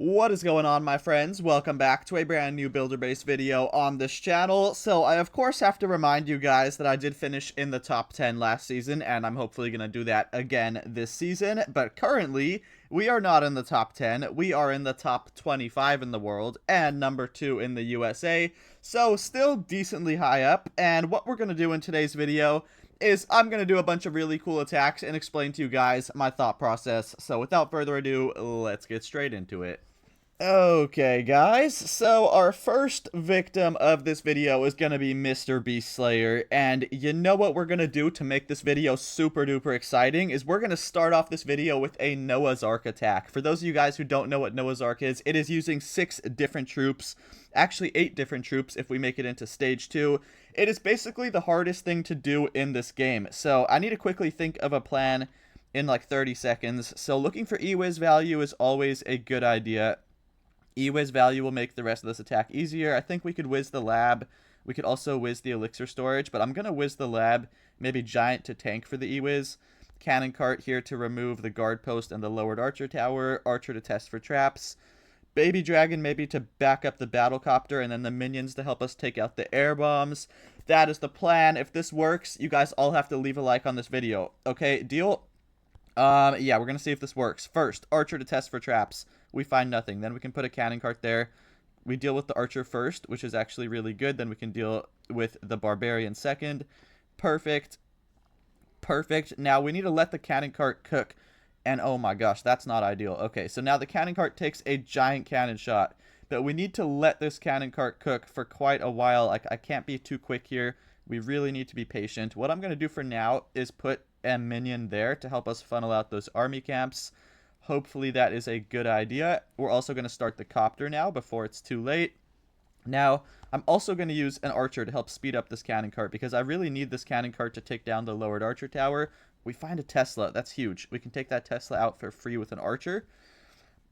What is going on, my friends? Welcome back to a brand new builder-based video on this channel. So I of course have to remind you guys that I did finish in the top 10 last season, and I'm hopefully going to do that again this season. But currently, we are not in the top 10. We are in the top 25 in the world and number 2 in the USA. So still decently high up. And what we're going to do in today's video is I'm going to do a bunch of really cool attacks and explain to you guys my thought process. So without further ado, let's get straight into it. Okay, guys, so our first victim of this video is going to be Mr. Beast Slayer, and you know what we're going to do to make this video super duper exciting is we're going to start off this video with a Noah's Ark attack. For those of you guys who don't know what Noah's Ark is, it is using 6 different troops, actually 8 different troops if we make it into stage 2. It is basically the hardest thing to do in this game, so I need to quickly think of a plan in like 30 seconds. So looking for E-Wiz value is always a good idea. E-Wiz value will make the rest of this attack easier. I think we could whiz the lab. We could also whiz the elixir storage, but I'm going to whiz the lab, maybe giant to tank for the E-Wiz. Cannon cart here to remove the guard post and the lowered archer tower. Archer to test for traps. Baby dragon maybe to back up the battle copter, and then the minions to help us take out the air bombs. That is the plan. If this works, you guys all have to leave a like on this video. Okay, deal? Yeah, we're going to see if this works. First, archer to test for traps. We find nothing. Then we can put a cannon cart there. We deal with the archer first, which is actually really good. Then we can deal with the barbarian second. Perfect. Perfect. Now we need to let the cannon cart cook. And oh my gosh, that's not ideal. Okay, so now the cannon cart takes a giant cannon shot. But we need to let this cannon cart cook for quite a while. I can't be too quick here. We really need to be patient. What I'm going to do for now is put a minion there to help us funnel out those army camps. Hopefully that is a good idea. We're also going to start the copter now before it's too late. Now, I'm also going to use an archer to help speed up this cannon cart because I really need this cannon cart to take down the lowered archer tower. We find a Tesla. That's huge. We can take that Tesla out for free with an archer.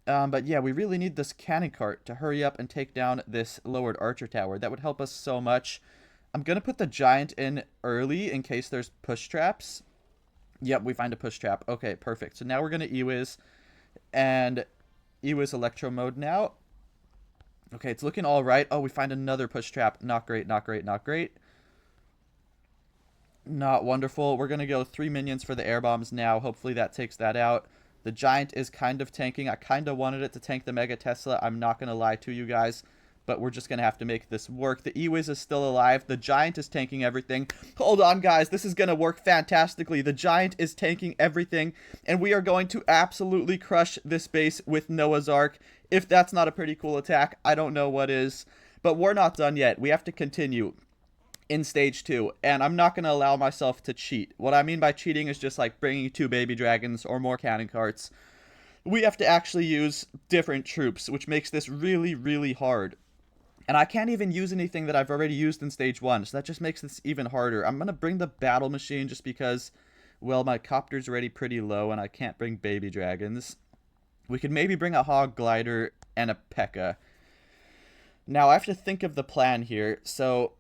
But yeah, we really need this cannon cart to hurry up and take down this lowered archer tower. That would help us so much. I'm going to put the giant in early in case there's push traps. Yep, we find a push trap. Okay, perfect. So now we're going to E-Wiz. And E-Wiz electro mode now. Okay, it's looking all right. Oh, we find another push trap. Not great, not great, not great. Not wonderful. We're going to go 3 minions for the air bombs now. Hopefully that takes that out. The giant is kind of tanking. I kind of wanted it to tank the Mega Tesla. I'm not going to lie to you guys. But we're just going to have to make this work. The E-Wiz is still alive. The giant is tanking everything. Hold on, guys. This is going to work fantastically. The giant is tanking everything. And we are going to absolutely crush this base with Noah's Ark. If that's not a pretty cool attack, I don't know what is. But we're not done yet. We have to continue in stage 2. And I'm not going to allow myself to cheat. What I mean by cheating is just like bringing 2 baby dragons or more cannon carts. We have to actually use different troops, which makes this really, really hard. And I can't even use anything that I've already used in stage 1, so that just makes this even harder. I'm going to bring the battle machine just because, well, my copter's already pretty low and I can't bring baby dragons. We could maybe bring a hog glider and a P.E.K.K.A. Now, I have to think of the plan here. So,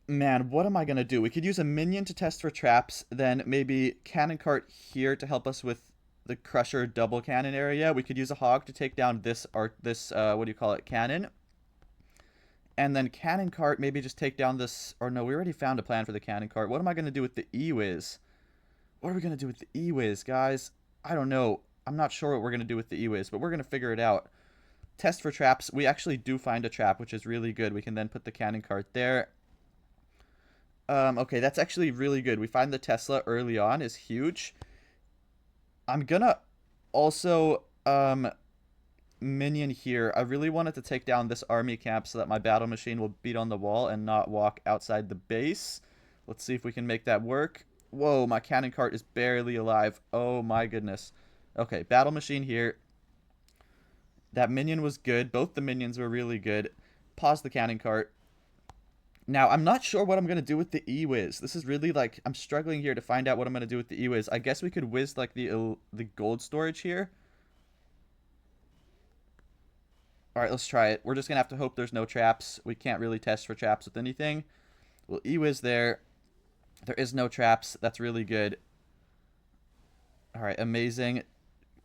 man, what am I going to do? We could use a minion to test for traps, then maybe cannon cart here to help us with the crusher double cannon area. We could use a hog to take down this what do you call it, cannon. And then cannon cart, maybe just take down this... Or no, we already found a plan for the cannon cart. What am I going to do with the E-Wiz? What are we going to do with the E-Wiz, guys? I don't know. I'm not sure what we're going to do with the E-Wiz, but we're going to figure it out. Test for traps. We actually do find a trap, which is really good. We can then put the cannon cart there. Okay, that's actually really good. We find the Tesla early on is huge. I'm going to also... minion here. I really wanted to take down this army camp so that my battle machine will beat on the wall and not walk outside the base. Let's see if we can make that work. Whoa, my cannon cart is barely alive. Oh my goodness. Okay, battle machine here. That minion was good. Both the minions were really good. Pause the cannon cart. Now, I'm not sure what I'm going to do with the E-Wiz. This is really like, I'm struggling here to find out what I'm going to do with the E-Wiz. I guess we could whiz like the gold storage here. Alright, let's try it. We're just going to have to hope there's no traps. We can't really test for traps with anything. We'll E-Wiz there. There is no traps. That's really good. Alright, amazing.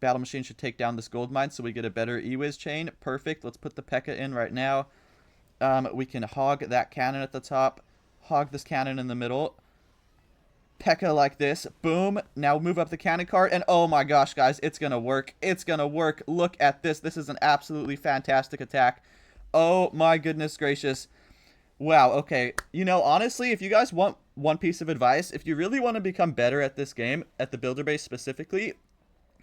Battle Machine should take down this gold mine so we get a better E-Wiz chain. Perfect. Let's put the P.E.K.K.A. in right now. We can hog that cannon at the top. Hog this cannon in the middle. P.E.K.K.A. like this. Boom. Now move up the cannon cart. And oh my gosh, guys, it's going to work. It's going to work. Look at this. This is an absolutely fantastic attack. Oh my goodness gracious. Wow, okay. You know, honestly, if you guys want one piece of advice, if you really want to become better at this game, at the builder base specifically,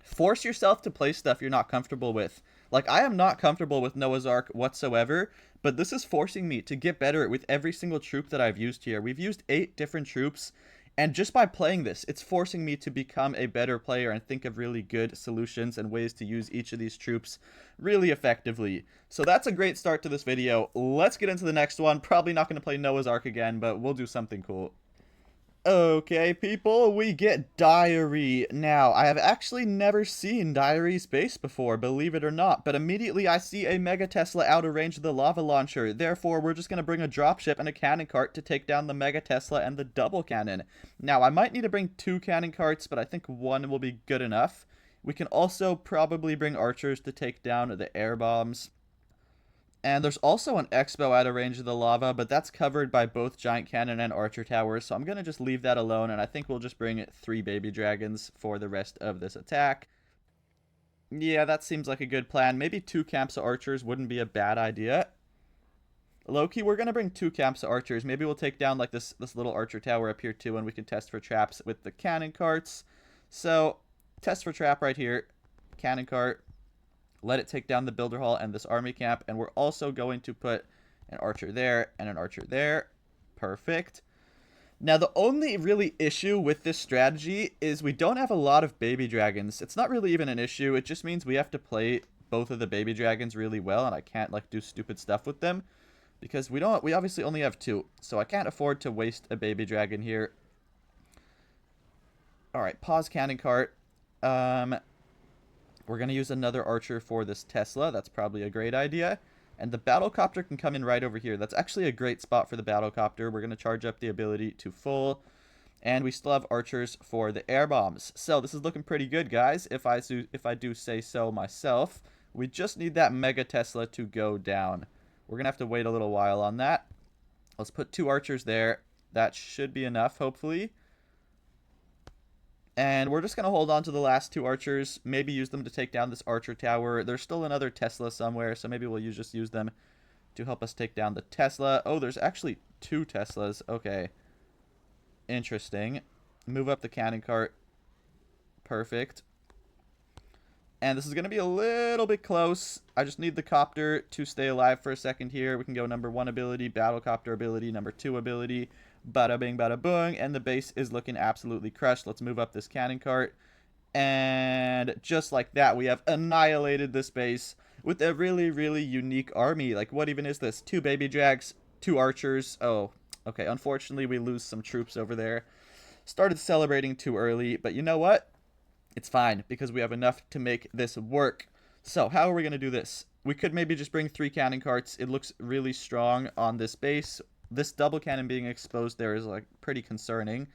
force yourself to play stuff you're not comfortable with. Like, I am not comfortable with Noah's Ark whatsoever, but this is forcing me to get better with every single troop that I've used here. We've used 8 different troops, and just by playing this, it's forcing me to become a better player and think of really good solutions and ways to use each of these troops really effectively. So that's a great start to this video. Let's get into the next one. Probably not going to play Noah's Ark again, but we'll do something cool. Okay, people, we get Diary. Now, I have actually never seen Diary's base before, believe it or not, but immediately I see a Mega Tesla out of range of the lava launcher. Therefore, we're just going to bring a dropship and a cannon cart to take down the Mega Tesla and the double cannon. Now, I might need to bring 2 cannon carts, but I think 1 will be good enough. We can also probably bring archers to take down the air bombs. And there's also an Expo out of range of the lava, but that's covered by both Giant Cannon and Archer Towers, so I'm going to just leave that alone, and I think we'll just bring 3 baby dragons for the rest of this attack. Yeah, that seems like a good plan. Maybe 2 camps of archers wouldn't be a bad idea. Low-key, we're going to bring 2 camps of archers. Maybe we'll take down like this little archer tower up here too, and we can test for traps with the cannon carts. So, test for trap right here. Cannon cart. Let it take down the builder hall and this army camp. And we're also going to put an archer there and an archer there. Perfect. Now, the only really issue with this strategy is we don't have a lot of baby dragons. It's not really even an issue. It just means we have to play both of the baby dragons really well. And I can't, like, do stupid stuff with them. Because we obviously only have 2. So I can't afford to waste a baby dragon here. Alright, pause cannon cart. We're going to use another archer for this Tesla. That's probably a great idea. And the battlecopter can come in right over here. That's actually a great spot for the battlecopter. We're going to charge up the ability to full. And we still have archers for the air bombs. So this is looking pretty good, guys, if I do say so myself. We just need that Mega Tesla to go down. We're going to have to wait a little while on that. Let's put 2 archers there. That should be enough, hopefully. And we're just going to hold on to the last 2 archers, maybe use them to take down this archer tower. There's still another Tesla somewhere, so maybe we'll just use them to help us take down the Tesla. Oh, there's actually 2 Teslas. Okay. Interesting. Move up the cannon cart. Perfect. And this is going to be a little bit close. I just need the copter to stay alive for a second here. We can go number 1 ability, battlecopter ability, number 2 ability. Bada bing, bada boom, and the base is looking absolutely crushed. Let's move up this cannon cart. And just like that, we have annihilated this base with a really, really unique army. Like, what even is this? 2 baby drags, 2 archers. Oh, okay. Unfortunately, we lose some troops over there. Started celebrating too early, but you know what? It's fine, because we have enough to make this work. So, how are we going to do this? We could maybe just bring 3 cannon carts. It looks really strong on this base. This double cannon being exposed there is, like, pretty concerning.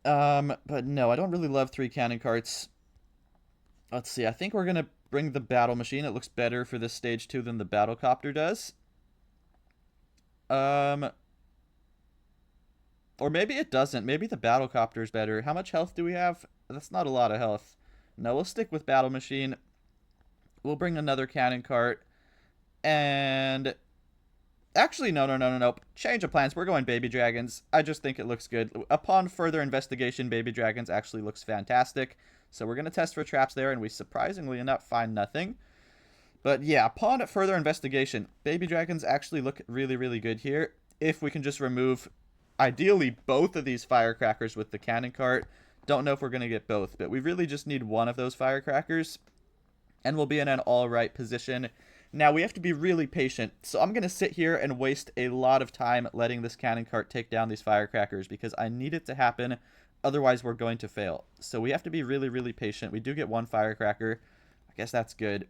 But no, I don't really love 3 cannon carts. Let's see, I think we're going to bring the battle machine. It looks better for this stage 2 than the battlecopter does. Or maybe it doesn't. Maybe the battlecopter is better. How much health do we have? That's not a lot of health. No, we'll stick with battle machine. We'll bring another cannon cart. And actually, no. Change of plans. We're going baby dragons. I just think it looks good. Upon further investigation, baby dragons actually looks fantastic. So we're going to test for traps there, and we surprisingly enough find nothing. But yeah, upon further investigation, baby dragons actually look really, really good here. If we can just remove, ideally, both of these firecrackers with the cannon cart. Don't know if we're going to get both, but we really just need one of those firecrackers, and we'll be in an all-right position. Now, we have to be really patient, so I'm going to sit here and waste a lot of time letting this cannon cart take down these firecrackers, because I need it to happen, otherwise we're going to fail. So we have to be really, really patient. We do get 1 firecracker. I guess that's good.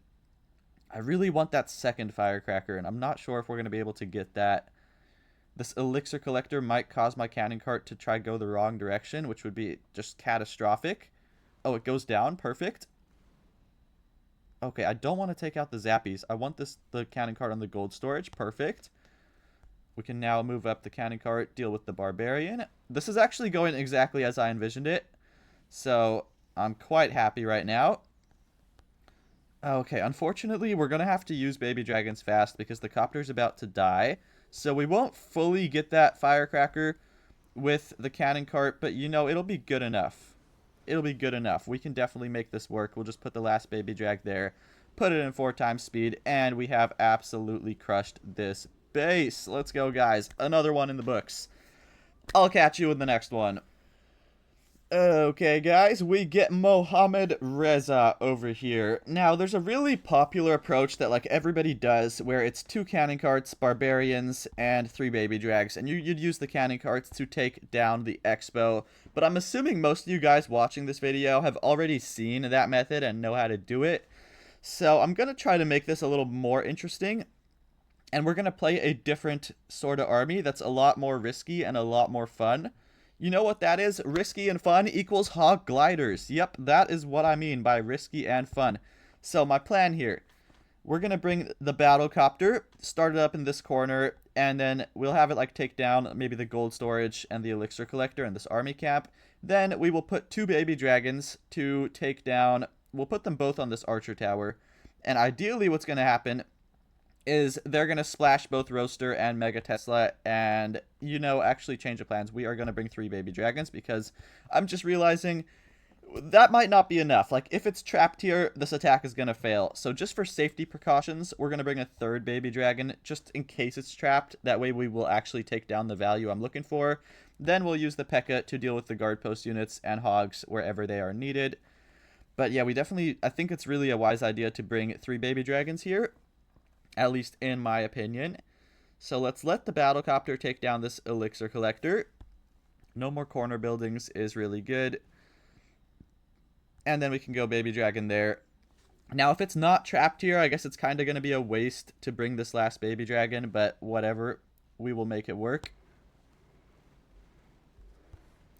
I really want that second firecracker, and I'm not sure if we're going to be able to get that. This elixir collector might cause my cannon cart to try go the wrong direction, which would be just catastrophic. Oh, it goes down. Perfect. Okay, I don't want to take out the zappies. I want the cannon cart on the gold storage. Perfect. We can now move up the cannon cart, deal with the barbarian. This is actually going exactly as I envisioned it. So I'm quite happy right now. Okay, unfortunately, we're going to have to use baby dragons fast because the copter's about to die. So we won't fully get that firecracker with the cannon cart, but you know, it'll be good enough. It'll be good enough. We can definitely make this work. We'll just put the last baby drag there, put it in 4 times speed, and we have absolutely crushed this base. Let's go, guys. Another one in the books. I'll catch you in the next one. Okay, guys, we get Mohammed Reza over here. Now, there's a really popular approach that, like, everybody does, where it's 2 cannon carts, barbarians, and 3 baby drags. And you'd use the cannon carts to take down the expo. But I'm assuming most of you guys watching this video have already seen that method and know how to do it. So I'm going to try to make this a little more interesting. And we're going to play a different sort of army that's a lot more risky and a lot more fun. You know what that is? Risky and fun equals hog gliders. Yep, that is what I mean by risky and fun. So my plan here, we're going to bring the battle copter, start it up in this corner, and then we'll have it like take down maybe the gold storage and the elixir collector in this army camp. Then we will put 2 baby dragons to take down, we'll put them both on this archer tower. And ideally what's going to happen is they're going to splash both Roaster and Mega Tesla and, you know, actually change the plans. We are going to bring 3 baby dragons because I'm just realizing that might not be enough. Like, if it's trapped here, this attack is going to fail. So just for safety precautions, we're going to bring a 3rd baby dragon just in case it's trapped. That way we will actually take down the value I'm looking for. Then we'll use the P.E.K.K.A. to deal with the guard post units and hogs wherever they are needed. But yeah, I think it's really a wise idea to bring 3 baby dragons here. At least in my opinion. So let's let the battlecopter take down this elixir collector. No more corner buildings is really good. And then we can go baby dragon there. Now if it's not trapped here, I guess it's kind of going to be a waste to bring this last baby dragon. But whatever, we will make it work.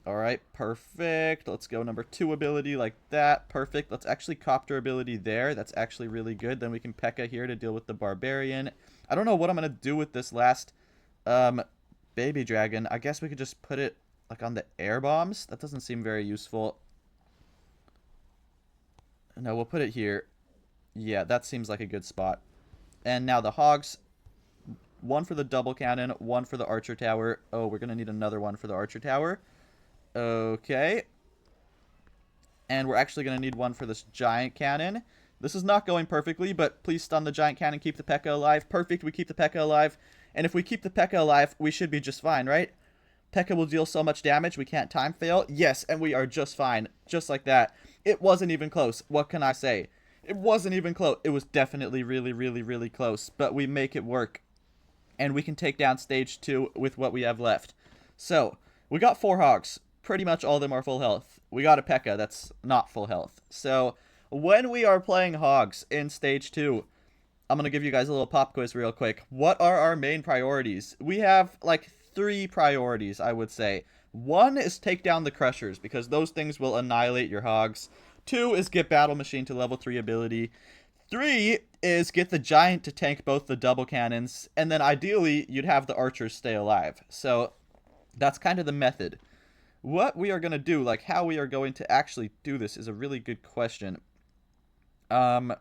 Alright, perfect. Let's go number 2 ability like that. Perfect. Let's actually copter ability there. That's actually really good. Then we can P.E.K.K.A. here to deal with the barbarian. I don't know what I'm going to do with this last baby dragon. I guess we could just put it like on the air bombs. That doesn't seem very useful. No, we'll put it here. Yeah, that seems like a good spot. And now the hogs. 1 for the double cannon, 1 for the archer tower. Oh, we're going to need another one for the archer tower. Okay. And we're actually going to need 1 for this giant cannon. This is not going perfectly, but please stun the giant cannon, keep the P.E.K.K.A. alive. Perfect, we keep the P.E.K.K.A. alive. And if we keep the P.E.K.K.A. alive, we should be just fine, right? P.E.K.K.A. will deal so much damage, we can't time fail. Yes, and we are just fine. Just like that. It wasn't even close. What can I say? It wasn't even close. It was definitely really, really, really close. But we make it work. And we can take down stage 2 with what we have left. So, we got 4 hogs. Pretty much all of them are full health. We got a P.E.K.K.A. that's not full health. So, when we are playing hogs in stage 2, I'm going to give you guys a little pop quiz real quick. What are our main priorities? We have like 3 priorities, I would say. 1 is take down the crushers, because those things will annihilate your hogs. 2 is get battle machine to level 3 ability. 3 is get the giant to tank both the double cannons. And then ideally, you'd have the archers stay alive. So, that's kind of the method. What we are going to do, like how we are going to actually do this, is a really good question. I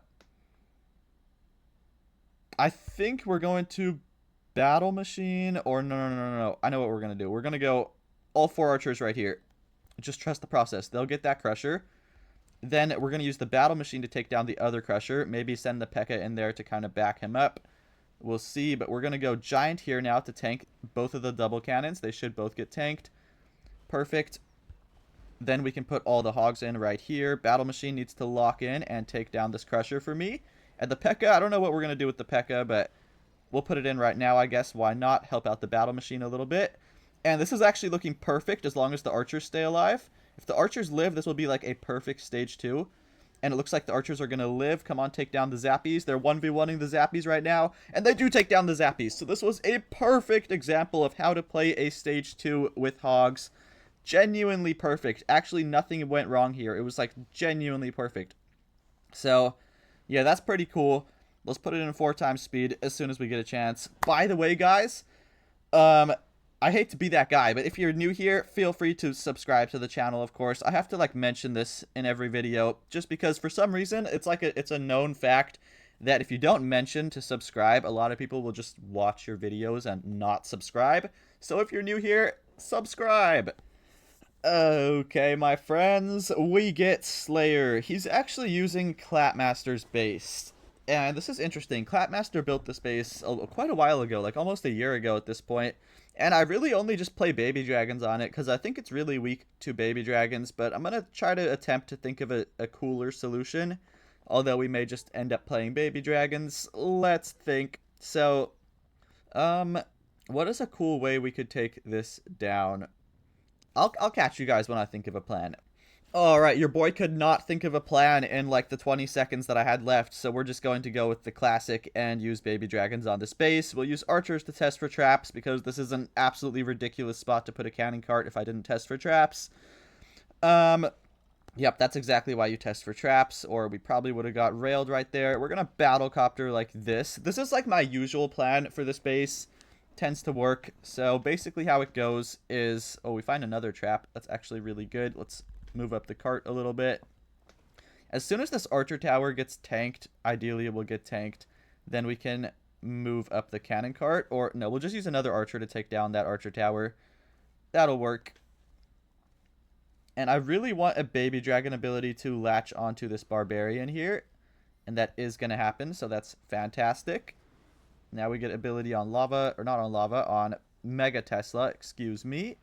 think we're going to battle machine, or no. I know what we're going to do. We're going to go all 4 archers right here. Just trust the process. They'll get that crusher. Then we're going to use the battle machine to take down the other crusher. Maybe send the P.E.K.K.A. in there to kind of back him up. We'll see, but we're going to go giant here now to tank both of the double cannons. They should both get tanked. Perfect. Then we can put all the hogs in right here. Battle machine needs to lock in and take down this crusher for me. And the P.E.K.K.A., I don't know what we're going to do with the P.E.K.K.A., but we'll put it in right now, I guess. Why not? Help out the battle machine a little bit. And this is actually looking perfect as long as the archers stay alive. If the archers live, this will be like a perfect stage 2. And it looks like the archers are going to live. Come on, take down the zappies. They're 1v1ing the zappies right now. And they do take down the zappies. So this was a perfect example of how to play a stage 2 with hogs. Genuinely perfect. Actually, nothing went wrong here. It was like genuinely perfect. So, Yeah, that's pretty cool. Let's put it in 4 times speed as soon as we get a chance. By the way, guys, um, I hate to be that guy, but if you're new here, feel free to subscribe to the channel, of course. I have to, like, mention this in every video, just because for some reason, it's a known fact that if you don't mention to subscribe, a lot of people will just watch your videos and not subscribe. So if you're new here, subscribe! Okay, my friends, we get Slayer. He's actually using Clapmaster's base. And this is interesting. Clapmaster built this base quite a while ago, like almost a year ago at this point. And I really only just play baby dragons on it because I think it's really weak to baby dragons. But I'm going to try to attempt to think of a cooler solution. Although we may just end up playing baby dragons. Let's think. So, what is a cool way we could take this down? I'll catch you guys when I think of a plan. Alright, your boy could not think of a plan in like the 20 seconds that I had left, so we're just going to go with the classic and use baby dragons on this base. We'll use archers to test for traps, because this is an absolutely ridiculous spot to put a cannon cart if I didn't test for traps. Yep, that's exactly why you test for traps, or we probably would have got railed right there. We're gonna battlecopter like this. This is like my usual plan for this base. Tends to work. So basically how it goes is, oh, we find another trap. That's actually really good. Let's move up the cart a little bit. As soon as this archer tower gets tanked, ideally it will get tanked, then we can move up the cannon cart. Or no, we'll just use another archer to take down that archer tower. That'll work. And I really want a baby dragon ability to latch onto this barbarian here, and that is going to happen, so that's fantastic. Now we get ability on lava, or not on lava, on Mega Tesla, excuse me.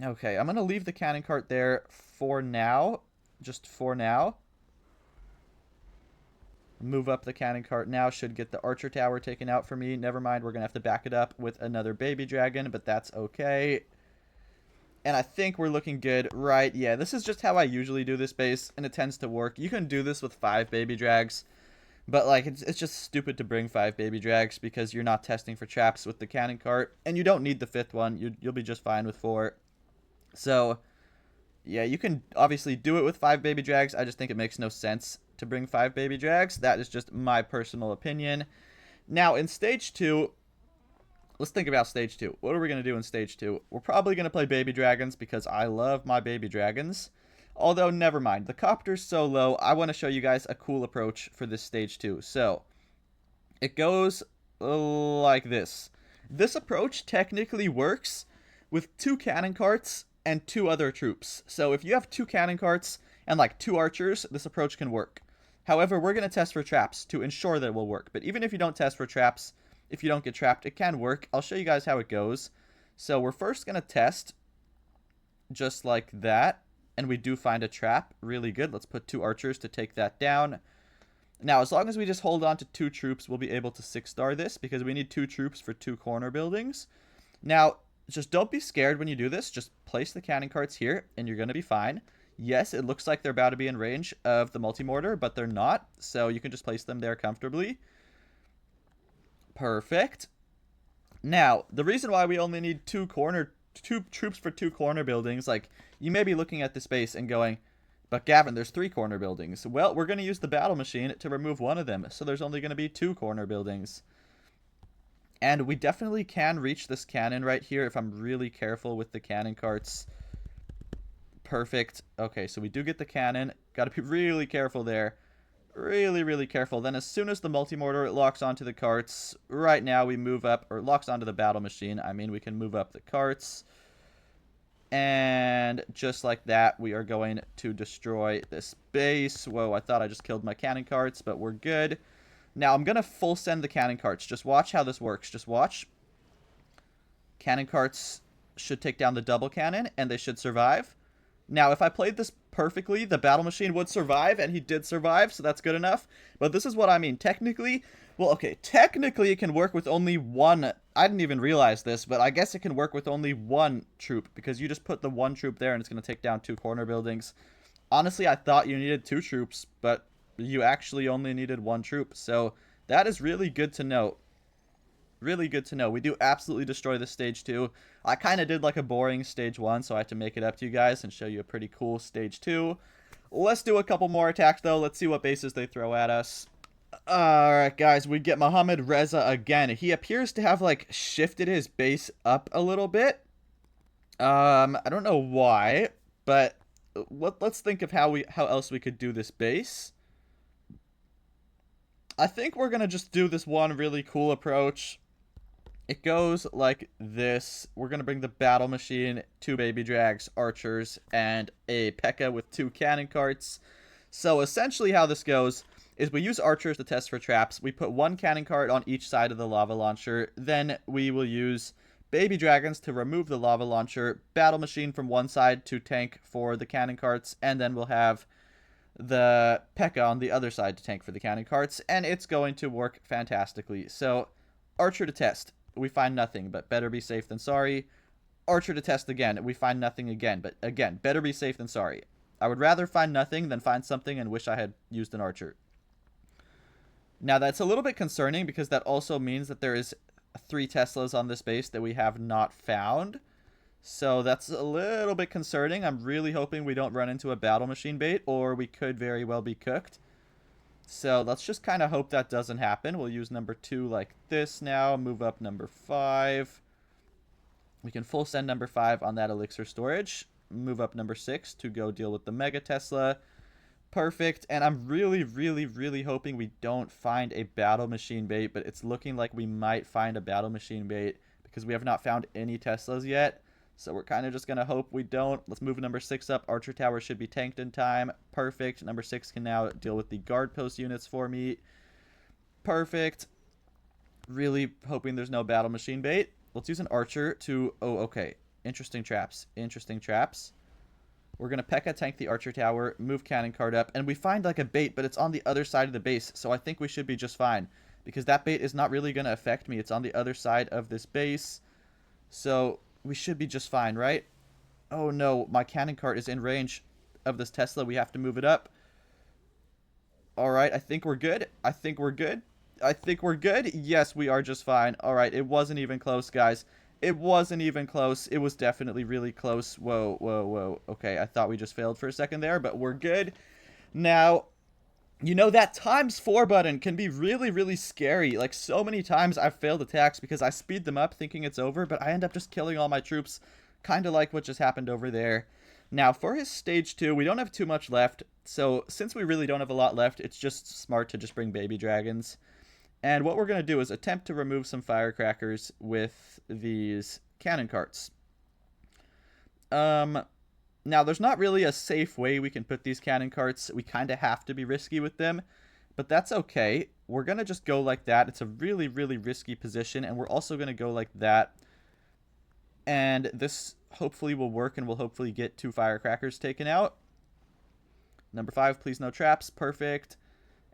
Okay, I'm going to leave the cannon cart there for now. Just for now. Move up the cannon cart now. Should get the archer tower taken out for me. Never mind, we're going to have to back it up with another baby dragon, but that's okay. And I think we're looking good, right? Yeah, this is just how I usually do this base, and it tends to work. You can do this with 5 baby drags, but like it's just stupid to bring 5 baby drags because you're not testing for traps with the cannon cart, and you don't need the 5th one. You'll be just fine with 4. So, yeah, you can obviously do it with 5 baby drags. I just think it makes no sense to bring 5 baby drags. That is just my personal opinion. Now, in Stage 2... let's think about Stage 2. What are we going to do in Stage 2? We're probably going to play baby dragons because I love my baby dragons. Although, never mind. The copter's so low, I want to show you guys a cool approach for this Stage 2. So, it goes like this. This approach technically works with 2 cannon carts and 2 other troops. So, if you have 2 cannon carts and like 2 archers, this approach can work. However, we're going to test for traps to ensure that it will work. But even if you don't test for traps, if you don't get trapped, it can work. I'll show you guys how it goes. So we're first going to test just like that. And we do find a trap. Really good. Let's put 2 archers to take that down. Now, as long as we just hold on to 2 troops, we'll be able to 6-star this because we need 2 troops for 2 corner buildings. Now, just don't be scared when you do this. Just place the cannon carts here and you're going to be fine. Yes, it looks like they're about to be in range of the multi-mortar, but they're not. So you can just place them there comfortably. Perfect. Now, the reason why we only need 2 troops for 2 corner buildings, like, you may be looking at this base and going, but Gavin, there's 3 corner buildings. Well, we're going to use the battle machine to remove one of them, so there's only going to be 2 corner buildings. And we definitely can reach this cannon right here if I'm really careful with the cannon carts. Perfect. Okay, so we do get the cannon. Got to be really careful there. Really, really careful. Then as soon as the multi-mortar locks onto the carts, right now we move up, or locks onto the battle machine, I mean we can move up the carts. And just like that, we are going to destroy this base. Whoa, I thought I just killed my cannon carts, but we're good. Now I'm going to full send the cannon carts. Just watch how this works. Just watch. Cannon carts should take down the double cannon, and they should survive. Now, if I played this perfectly, the battle machine would survive, and he did survive, so that's good enough. But this is what I mean. Technically, well, okay, technically it can work with only 1. I didn't even realize this, but I guess it can work with only 1 troop, because you just put the 1 troop there, and it's going to take down 2 corner buildings. Honestly, I thought you needed 2 troops, but you actually only needed 1 troop, so that is really good to know. Really good to know. We do absolutely destroy this Stage 2. I kind of did like a boring Stage 1, so I had to make it up to you guys and show you a pretty cool Stage 2. Let's do a couple more attacks, though. Let's see what bases they throw at us. Alright, guys, we get Mohammed Reza again. He appears to have, like, shifted his base up a little bit. I don't know why, but let's think of how else we could do this base. I think we're gonna just do this one really cool approach. It goes like this. We're gonna bring the battle machine, 2 baby drags, archers, and a P.E.K.K.A. with 2 cannon carts. So essentially how this goes is we use archers to test for traps. We put 1 cannon cart on each side of the lava launcher. Then we will use baby dragons to remove the lava launcher, battle machine from one side to tank for the cannon carts, and then we'll have the P.E.K.K.A. on the other side to tank for the cannon carts, and it's going to work fantastically. So, archer to test. We find nothing, but better be safe than sorry. Archer to test again. We find nothing again, but again, better be safe than sorry. I would rather find nothing than find something and wish I had used an archer. Now, that's a little bit concerning because that also means that there is 3 Teslas on this base that we have not found. So that's a little bit concerning. I'm really hoping we don't run into a battle machine bait, or we could very well be cooked. So let's just kind of hope that doesn't happen. We'll use number 2 like this now. Move up number 5. We can full send number 5 on that elixir storage. Move up number 6 to go deal with the Mega Tesla. Perfect. And I'm really, really, really hoping we don't find a battle machine bait, but it's looking like we might find a battle machine bait because we have not found any Teslas yet. So we're kind of just going to hope we don't. Let's move number 6 up. Archer tower should be tanked in time. Perfect. Number 6 can now deal with the guard post units for me. Perfect. Really hoping there's no battle machine bait. Let's use an archer to... Oh, okay. Interesting traps. Interesting traps. We're going to P.E.K.K.A. tank the archer tower, move cannon cart up, and we find like a bait, but it's on the other side of the base, so I think we should be just fine. Because that bait is not really going to affect me. It's on the other side of this base. So we should be just fine, right? Oh no, my cannon cart is in range of this Tesla. We have to move it up. Alright, I think we're good. I think we're good. I think we're good. Yes, we are just fine. Alright, it wasn't even close, guys. It wasn't even close. It was definitely really close. Whoa, whoa, whoa. Okay, I thought we just failed for a second there, but we're good. Now, you know, that ×4 button can be really, really scary. Like, so many times I've failed attacks because I speed them up thinking it's over, but I end up just killing all my troops, kind of like what just happened over there. Now, for his stage 2, we don't have too much left, so since we really don't have a lot left, it's just smart to just bring baby dragons. And what we're going to do is attempt to remove some firecrackers with these cannon carts. Now, there's not really a safe way we can put these cannon carts. We kind of have to be risky with them, but that's okay. We're going to just go like that. It's a really, really risky position, and we're also going to go like that. And this hopefully will work, and we'll hopefully get 2 firecrackers taken out. Number 5, please no traps. Perfect.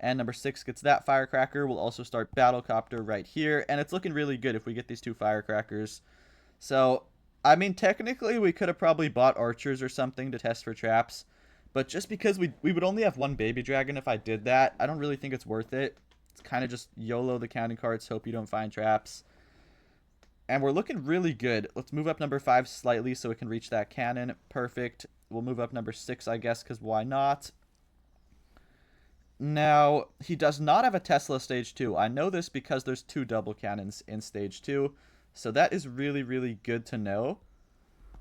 And number 6 gets that firecracker. We'll also start Battlecopter right here. And it's looking really good if we get these 2 firecrackers. So, I mean, technically we could have probably bought archers or something to test for traps. But just because we would only have 1 baby dragon if I did that, I don't really think it's worth it. It's kind of just YOLO the cannon carts, hope you don't find traps. And we're looking really good. Let's move up number 5 slightly so it can reach that cannon. Perfect. We'll move up number 6, I guess, because why not? Now, he does not have a Tesla stage 2. I know this because there's 2 double cannons in stage 2. So that is really, really good to know.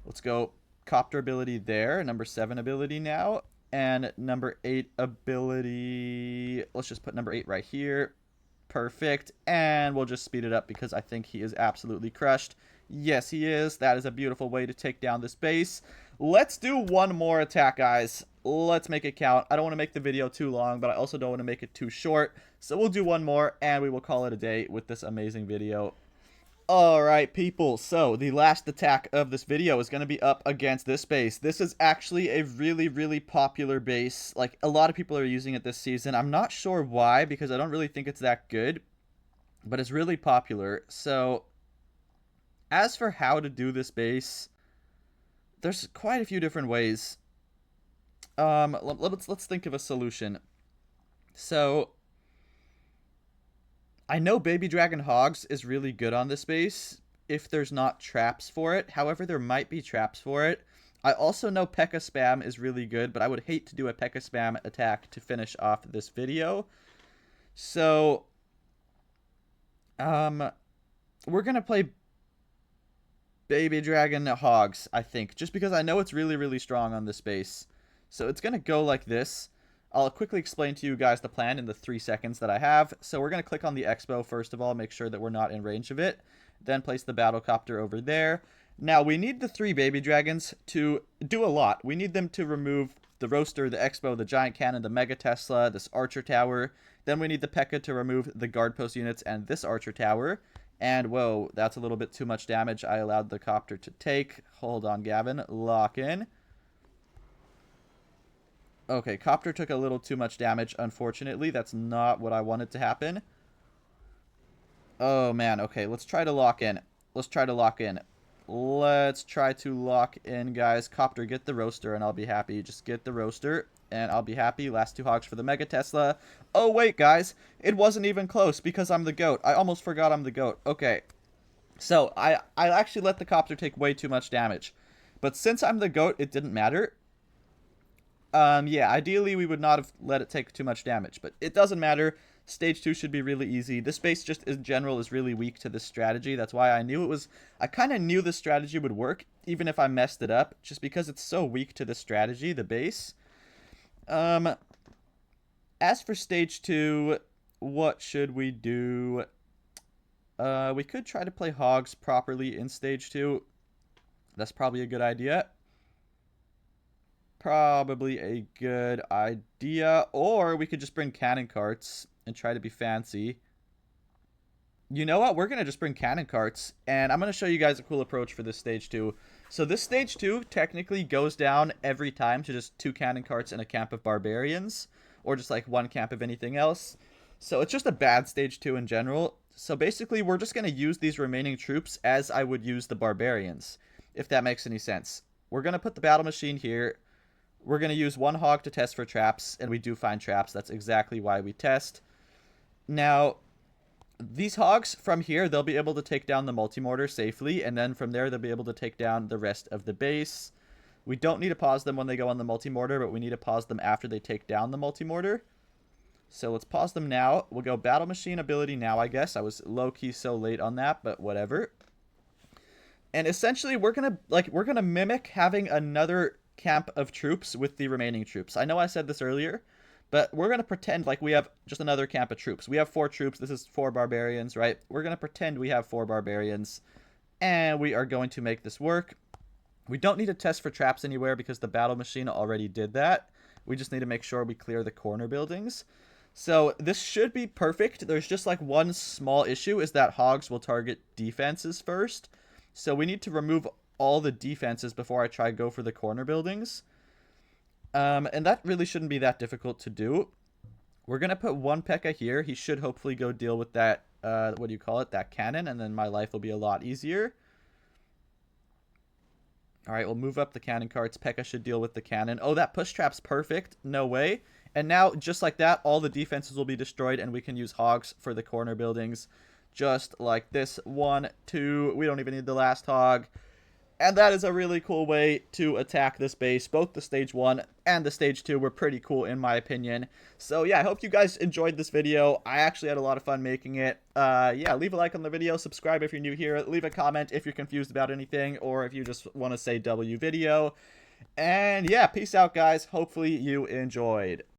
Let's go copter ability there. Number 7 ability now. And number 8 ability... Let's just put number 8 right here. Perfect. And we'll just speed it up because I think he is absolutely crushed. Yes, he is. That is a beautiful way to take down this base. Let's do one more attack, guys. Let's make it count. I don't want to make the video too long, but I also don't want to make it too short. So we'll do one more, and we will call it a day with this amazing video. Alright, people. So, the last attack of this video is going to be up against this base. This is actually a really, really popular base. Like, a lot of people are using it this season. I'm not sure why, because I don't really think it's that good. But it's really popular. So, as for how to do this base, there's quite a few different ways. Let's think of a solution. So, I know Baby Dragon Hogs is really good on this base if there's not traps for it. However, there might be traps for it. I also know P.E.K.K.A spam is really good, but I would hate to do a P.E.K.K.A spam attack to finish off this video. So, we're going to play Baby Dragon Hogs, I think, just because I know it's really, really strong on this base. So it's going to go like this. I'll quickly explain to you guys the plan in the 3 seconds that I have. So we're going to click on the Expo first of all, make sure that we're not in range of it. Then place the Battlecopter over there. Now we need the 3 Baby Dragons to do a lot. We need them to remove the Roaster, the Expo, the Giant Cannon, the Mega Tesla, this Archer Tower. Then we need the P.E.K.K.A to remove the Guard Post units and this Archer Tower. And, whoa, that's a little bit too much damage I allowed the Copter to take. Hold on, Gavin. Lock in. Okay, Copter took a little too much damage, unfortunately. That's not what I wanted to happen. Oh, man. Okay, let's try to lock in. Let's try to lock in. Let's try to lock in, guys. Copter, get the Roaster, and I'll be happy. Just get the Roaster, and I'll be happy. Last 2 hogs for the Mega Tesla. Oh, wait, guys. It wasn't even close because I'm the GOAT. I almost forgot I'm the GOAT. Okay. So, I actually let the Copter take way too much damage. But since I'm the GOAT, it didn't matter. Yeah, ideally we would not have let it take too much damage. But it doesn't matter. Stage 2 should be really easy. This base just in general is really weak to this strategy. That's why I knew it was... I kind of knew this strategy would work, even if I messed it up. Just because it's so weak to this strategy, the base. As for stage 2, what should we do? We could try to play hogs properly in stage 2. That's probably a good idea. Probably a good idea. Or we could just bring cannon carts and try to be fancy. You know what? We're going to just bring cannon carts. And I'm going to show you guys a cool approach for this stage 2. So this stage 2 technically goes down every time to just 2 cannon carts and a camp of barbarians. Or just like 1 camp of anything else. So it's just a bad stage 2 in general. So basically we're just going to use these remaining troops as I would use the barbarians. If that makes any sense. We're going to put the battle machine here. We're going to use 1 hog to test for traps. And we do find traps. That's exactly why we test. Now, these hogs from here, they'll be able to take down the multi-mortar safely, and then from there they'll be able to take down the rest of the base. We don't need to pause them when they go on the multi-mortar, but we need to pause them after they take down the multi-mortar. So let's pause them now. We'll go battle machine ability now, I guess. I was low-key so late on that, but whatever. And essentially, we're gonna mimic having another camp of troops with the remaining troops. I know I said this earlier, but we're going to pretend like we have just another camp of troops. We have 4 troops. This is 4 barbarians, right? We're going to pretend we have 4 barbarians. And we are going to make this work. We don't need to test for traps anywhere because the battle machine already did that. We just need to make sure we clear the corner buildings. So this should be perfect. There's just like one small issue is that hogs will target defenses first. So we need to remove all the defenses before I try to go for the corner buildings. And that really shouldn't be that difficult to do. We're going to put 1 P.E.K.K.A here. He should hopefully go deal with that, what do you call it, that cannon, and then my life will be a lot easier. Alright, we'll move up the cannon carts. P.E.K.K.A should deal with the cannon. Oh, that push trap's perfect. No way. And now, just like that, all the defenses will be destroyed, and we can use hogs for the corner buildings. Just like this. 1, 2, we don't even need the last hog. And that is a really cool way to attack this base. Both the stage 1 and the stage 2 were pretty cool in my opinion. So yeah, I hope you guys enjoyed this video. I actually had a lot of fun making it. Yeah, leave a like on the video, subscribe if you're new here, leave a comment if you're confused about anything, or if you just want to say W video. And yeah, peace out guys. Hopefully you enjoyed.